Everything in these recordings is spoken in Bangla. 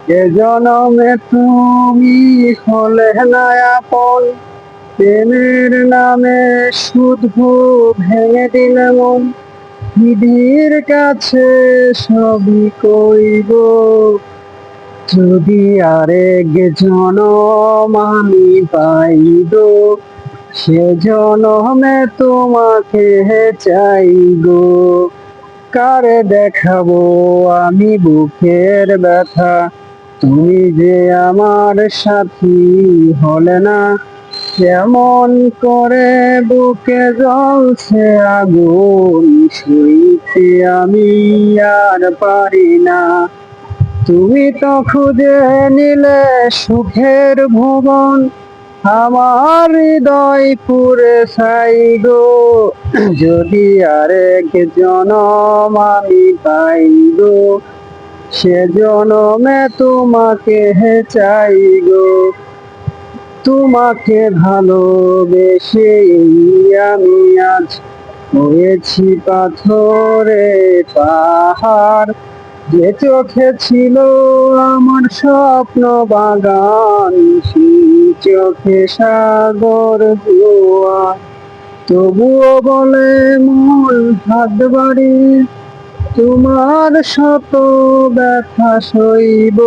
এ জনমে তুমি হলে না আপন, প্রেমের নামে শুধু ভেঙে দিলে মন। নিধির কাছে সবই কইব, যদি আরেক জনম আমি পাইব, সে জনমে তোমাকে চাইব। কারে দেখাবো আমি বুকের ব্যথা, তুমি যে আমার সাথী হলে না। কেমন করে বুকে জ্বলছে আগুন, সইতে আমি আর পারি না। তুমি তো খুঁজে নিলে সুখের ভুবন, আমার হৃদয় পুরে ছাই গো। যদি আরেক জনম আমি পাই গো, সে জনমে তোমাকে চাই গো। তোমাকে ভালোবেসে আমি আজ হয়েছি পাথরে পাহাড়। যে চোখে ছিল আমার স্বপ্ন বাগান, সেই চোখে সাগর জোয়ার। তবুও বলে মন হাত বাড়ি, তোমার শত ব্যথা সইব।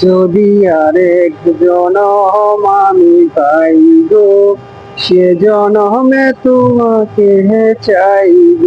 যদি আরেক জনম আমি পাইব, সে জনমে তোমাকে চাইব।